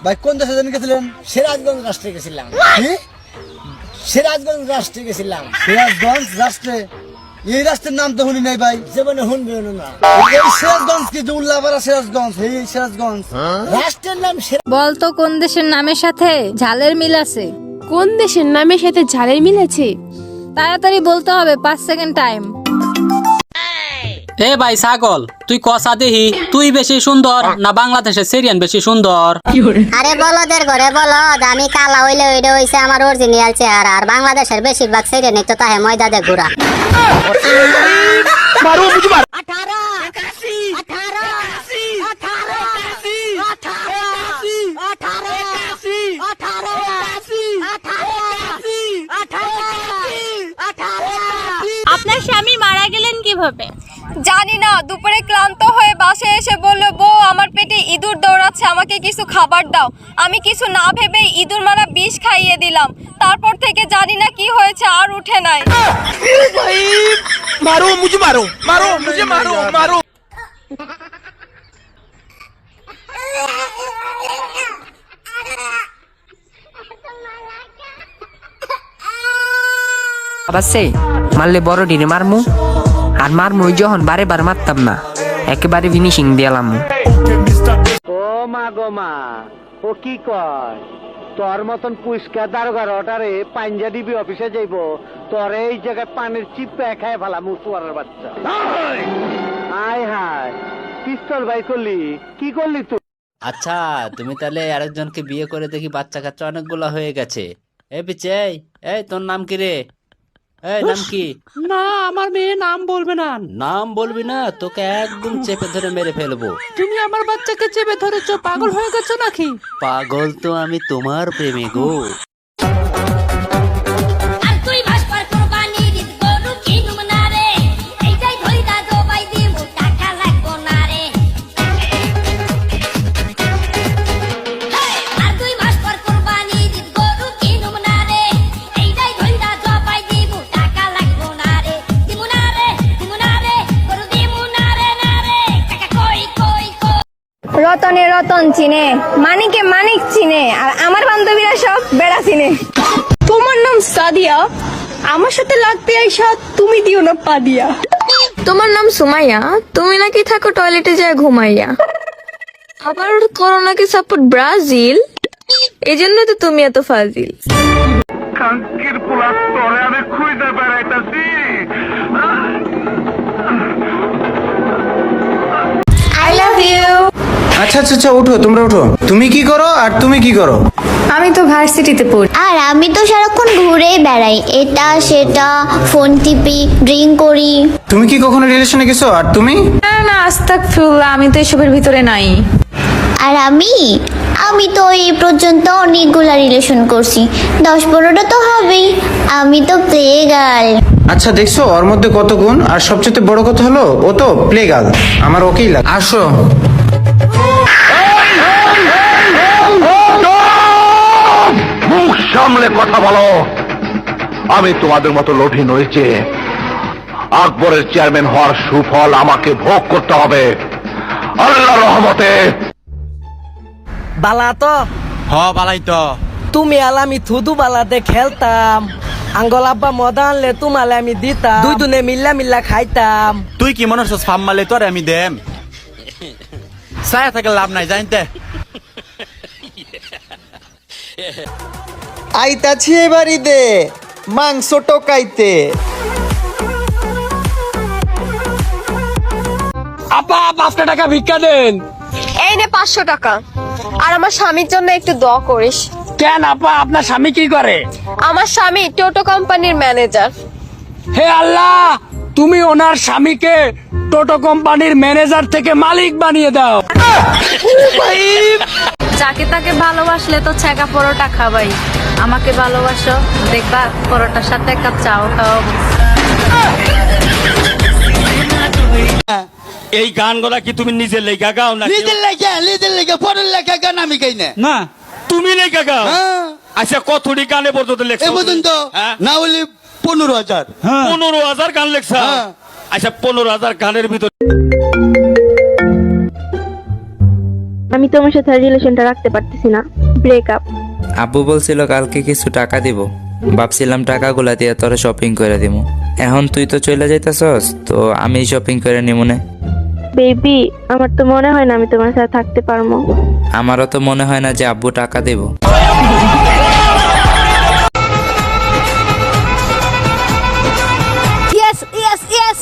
ভাই কোন দেশে জানি গেছিলেন? সিরাজগঞ্জ রাষ্ট্রে গেছিলাম। কি? সিরাজগঞ্জ রাষ্ট্রে গেছিলাম। সিরাজগঞ্জ রাষ্ট্রে? এই রাষ্ট্রের নাম তো শুনি নাই ভাই। জীবনে শুনবেও না। এই সিরাজগঞ্জ কি? যে উল্লাপাড়া সিরাজগঞ্জ, এই সিরাজগঞ্জ রাষ্ট্রের নাম বলতো কোন দেশের নামের সাথে ঝালের মিল আছে? কোন দেশের নামের সাথে ঝালের মিল আছে? তাড়াতাড়ি বলতে হবে, 5 সেকেন্ড টাইম। এ ভাই ছাগল, তুই কষা দেহি তুই বেশি সুন্দর না বাংলাদেশের সেরিয়ান বেশি সুন্দর? আরে বলদের ঘরে বলদ, আমি কালা হইলে ওইটা হইছে আমার অরিজিনাল চেহারা, আর বাংলাদেশের বেশিরভাগ সেরে নিত তাহে ময়দা দে ঘুরা। আপনার স্বামী মারা গেলেন কিভাবে? জানি না, দুপুরে ক্লান্ত হয়ে বাসায় এসে বলল, বউ আমার পেটে ইঁদুর দৌড়াচ্ছে, আমাকে কিছু খাবার দাও। আমি কিছু না ভেবে ইঁদুর মারা বিষ খাইয়ে দিলাম। তারপর থেকে জানি না কি হয়েছে, আর উঠে নাই। मारो मुझे मारो मारो मुझे मारो मारो। আবাসে মারলে বড় ডিরে মারমু, আর মারমু যখন বারে বার মারতাম না, একেবারে ফিনিশিং দিয়ালাম। ও মা গো মা, ও কি কয়? তোর মতন পুষ্কার দারোগার অর্ডারে পাঞ্জাবি অফিসে যাইব, তোর এই জায়গায় পানির চিপে খায় ফেলা মুসুয়ারের বাচ্চা। আয় হায়, পিস্তল ভাই করলি, কি করলি তুই? আচ্ছা, তুমি তাহলে আরেকজনকে বিয়ে করে দেখি বাচ্চা কাচ্চা অনেকগুলা হয়ে গেছে। এ পিছে, এই তোর নাম কি রে? এই নাম কি? না, আমার মেয়ে নাম বলবে না। নাম বলবি না, তোকে একদম চেপে ধরে মেরে ফেলবো। তুমি আমার বাচ্চাকে চেপে ধরেছো, পাগল হয়ে গেছো নাকি? পাগল তো আমি তোমার প্রেমে গো। রতনে রতন চিনে, মানিকে মানিক চিনে, আর আমার বান্ধবীরা সব বেড়া চিনে। তোমার নাম সাদিয়া, আমার সাথে লাগতে আইসা তুমি দিও না পা দিয়া। তোমার নাম সুমাইয়া, তুমি নাকি থাকো টয়লেটে যায় ঘুমাইয়া। আবার করো নাকি সাপোর্ট ব্রাজিল, এই জন্য তো তুমি এত ফাজিল। কাঙ্কির পোলা তোরে আমি খুঁজে বেড়াইতাছি। I love you. আচ্ছা আচ্ছা আচ্ছা, উঠো, তোমরা উঠো। তুমি কি করো আর তুমি কি করো? আমি তো ভার্সিটিতে পড়ি। আর আমি তো সারাক্ষণ ঘুরেই বেড়াই, এটা সেটা, ফোন টিপি, ড্রিঙ্ক করি। তুমি কি কখনো রিলেশনে গেছো? আর তুমি? না না, আস্তাগফিরুল্লাহ, আমি তো এসবের ভিতরে নাই। আর আমি তো এই পর্যন্ত অনেকগুলা রিলেশন করছি, 10-15টা তো হবেই। আমি তো প্লে গার্ল। আচ্ছা, দেখছো ওর মধ্যে কত গুণ, আর সবচেয়ে বড় কথা হলো ও তো প্লে গার্ল। আমার ওকেই লাগে। আসো। মুখ সামলে কথা বলো। আমি তোমাদের মতো লোভী নই যে আকবরের চেয়ারম্যান হওয়ার সুফল আমাকে ভোগ করতে হবে আল্লাহর রহমতে। বালা তো হ বালাই তো। তুমি আলামি থুদু বালাতে খেলতাম, আঙ্গল আব্বা মদা আনলে তোমালে আমি দিতাম, দুই দুনে মিল্লা মিল্লা খাইতাম। তুই কি মনে হচ্ছিস ফার্ম মারলে তোরে আমি দেম? ছায়া থেকে লাভ নাই জানতে। আইতাছি এ বাড়িতে মাংস টকাইতে। আপা 5 টাকা ভিক্ষা দেন। এই নে 500 টাকা, আর আমার স্বামীর জন্য একটু দোয়া করিস। কেন আপা, আপনার স্বামী কি করে? আমার স্বামী টোটো কোম্পানির ম্যানেজার। হে আল্লাহ, তুমি ওনার স্বামীকে টোটো কোম্পানির ম্যানেজার থেকে মালিক বানিয়ে দাও। যাকে তাকে ভালোবাসলে তো ছেঁকা পরোটা খাবাই। আমাকে ভালোবাসো, দেখবা পরোটার সাথে এক কাপ চাও খাওয়াবো। এই গানগুলা কি তুমি নিজের লেখা গাও না? নিজের লেগে পরের লেখা গান আমি গাই না। না, তুমি লেখা গাও। আচ্ছা, কতটি গানে পর্যন্ত লেখছো? এ পর্যন্ত না হলে 15,000। 15,000 গান লেখছা? আচ্ছা, 15,000 গানের ভিতরে আমি তোমার সাথে রিলেশনটা রাখতে পারতেছি না, ব্রেকআপ। আব্বু বলছিল কালকে কিছু টাকা দিব, ভাবছিলাম টাকাগুলা দিয়ে তোরা শপিং করে দিব। এখন তুই তো চলে যাইতেছস, তো আমি শপিং করে নিমনে। বেবি, আমার তো মনে হয় না আমি তোমার সাথে থাকতে পারবো। আমারও তো মনে হয় না যে আব্বু টাকা দেব। Yes yes yes.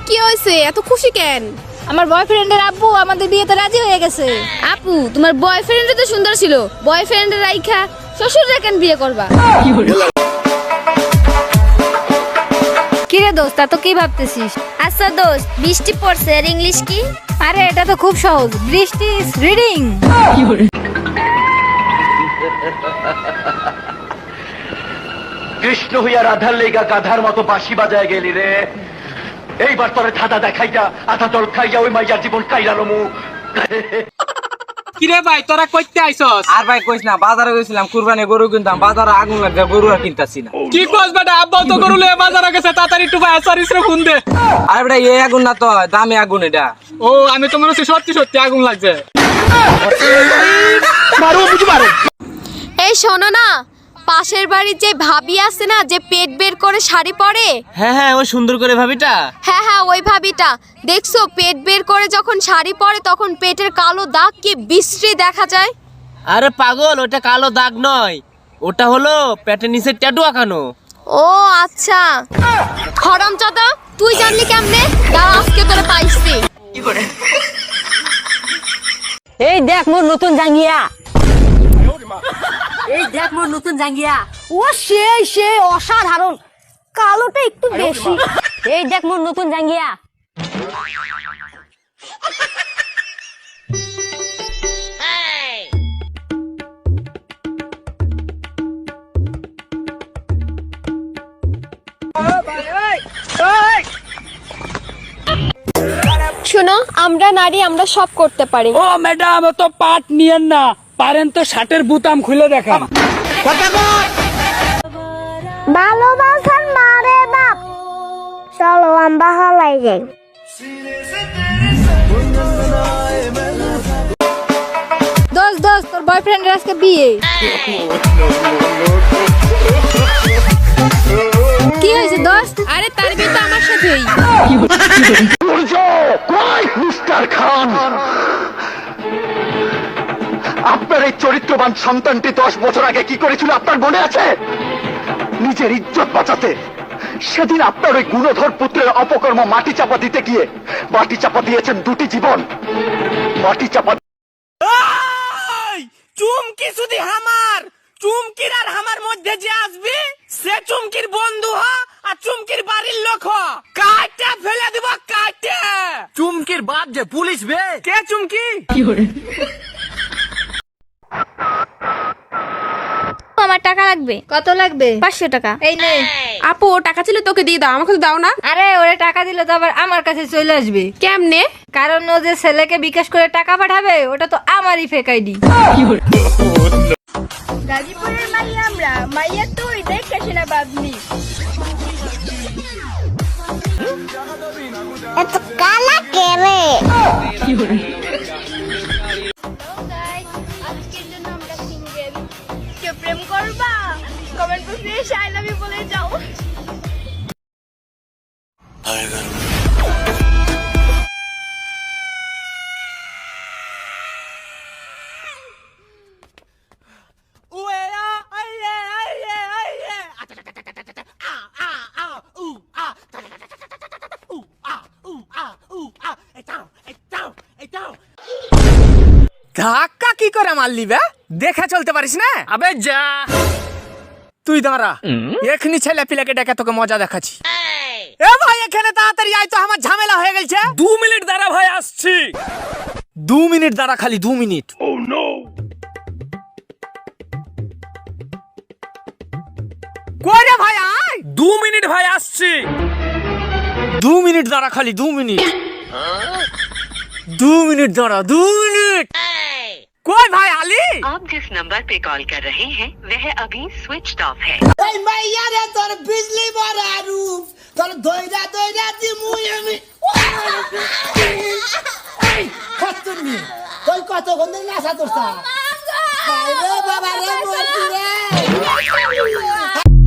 কি হয়েছে, এত খুশি কেন? আমার বয়ফ্রেন্ডের আব্বু আমাদের বিয়েতে রাজি হয়ে গেছে। আপু, তোমার বয়ফ্রেন্ড তো সুন্দর ছিল, বয়ফ্রেন্ডের রাইখা শ্বশুররা কেন বিয়ে করবা? কিরে দোস্ত, তো কি ভাবতেছিস? আচ্ছা দোস্ত, বৃষ্টি পড়ছে আর ইংলিশ কি? আরে এটা তো খুব সহজ, বৃষ্টি ইজ রিডিং। কৃষ্ণ হইয়া রাধার লেগা গাধার মতো বাঁশি বাজায় গেলি রে। এইবার তোরে ধাঁধা দেখাইয়া আধা জল খাইয়া ওই মাইয়ার জীবন কাইলালো মু। কিরে ভাই, তোরা কইতে আইছস? আর ভাই কইস না, বাজারে গেছিলাম কুরবানি গরু কিনতাম, বাজারে আগুন লাগা গরু আর কিনতাছি না। কি কইস বেটা, আব্বা তো গরু লয়ে বাজারে গেছে, তাড়াতাড়ি একটু ভাই সারিস রে ফোন দে। আরে বেটা, এই আগুন না তো, দামি আগুন এটা। ও, আমি তো মনে হচ্ছে সত্যি সত্যি আগুন লাগছে। মারো বুঝি মারো। এই শোনো না, পাশের বাড়ির যে ভাবি আছে না, যে পেট বের করে শাড়ি পরে? হ্যাঁ হ্যাঁ, ওই সুন্দর করে ভাবিটা। হ্যাঁ হ্যাঁ, ওই ভাবিটা। দেখছো পেট বের করে যখন শাড়ি পরে তখন পেটের কালো দাগ কি বিশ্রী দেখা যায়। আরে পাগল, ওটা কালো দাগ নয়, ওটা হলো পেটের নিচে ট্যাটু আঁকানো। ও আচ্ছা, হরামজাদা তুই জানলি কেমনে? দাঁড়া, আজকে তোরে পাইছি। এই দেখ মোর নতুন জাঙ্গিয়া, এই দেখ মোর নতুন জাঙ্গিয়া। ও সেই অসাধারণ, কালোটা একটু বেশি। এই দেখ মোর নতুন জাঙ্গিয়া। শোনো, আমরা নারী, আমরা সব করতে পারি। ও ম্যাডাম, তো পাট নিয়েন না, পারেন তো শার্টের বুতাম খুলে দেখান। ভালোবাসার মারে বাপ, চলো আমরা হলাই যাই। দোস্ত তোর বয়ফ্রেন্ডের আজকে বিয়ে। কি হয়েছে দোস্ত? আরে তার বিয়ে তো আমার সাথেই। মিস্টার খান, আপনার এই চরিত্রবান সন্তানটি 10 বছর আগে কি করেছিল আপনার মনে আছে? নিজের ইজ্জত বাঁচাতে সেদিন আপনার ওই গুণধর পুত্রের অপকর্ম মাটি চাপা দিতে গিয়ে মাটি চাপা দিয়েছেন 2টি জীবন। মাটি চাপা চুমকি শুধু আমার, চুমকির আর আমার মধ্যে যে আসবে সে চুমকির বন্ধু হ আর চুমকির বাড়ির লোক হ, কাটে ফেলে দিব, কাটে। চুমকির বাপ যে পুলিশ বে। কে চুমকি? আমার টাকা লাগবে। কত লাগবে? 500 টাকা। এই নে। আপু, ও টাকা ছিল তোকে দিয়ে দাও, আমাকে তো দাও না। আরে ওরে টাকা দিলে তো আবার আমার কাছে চলে আসবে। কেমনে? কারণ ও যে ছেলেকে বিকাশ করে টাকা পাঠাবে ওটা তো আমারই ফেক আইডি। গাজীপুরের মাইয়া আমরা, মাইয়া তুই দেখে শুনে বাদনি। এত কালা কেরে? আজকের জন্য আমরা সিঙ্গেল। কেউ প্রেম করবা? কমেন্ট বক্সে এসে আই লাভ ইউ বলে যাও। ধাক্কা কি করে মারলি বে? দেখে চলতে পারিস না? আবে যা, তুই দাঁড়া, এখনি ছেলে পিলাকে ডেকে তোকে মজা দেখাচ্ছি। এ ভাই, এখানে তাড়াতাড়ি আয় তো, আমার ঝামেলা হয়ে গেছে। 2 মিনিট দাঁড়া ভাই, আসছি। 2 মিনিট দাঁড়া, খালি 2 মিনিট। ও নো, কই রে ভাই, আয়। 2 মিনিট ভাই, আসছি। 2 মিনিট দাঁড়া, খালি 2 মিনিট। 2 মিনিট দাঁড়া, 2 মিনিট। কই ভাই আলী? आप जिस नंबर पे कॉल कर रहे हैं वह अभी स्विच ऑफ है। এই মাইয়া রে, তোর বিজলি বড় রূপ, তোর দইরা দইরা দি মুই আমি। এই খাতুনি, তুই কতক্ষণ ধরে নাচা করছা? বাবা রে মরছি রে।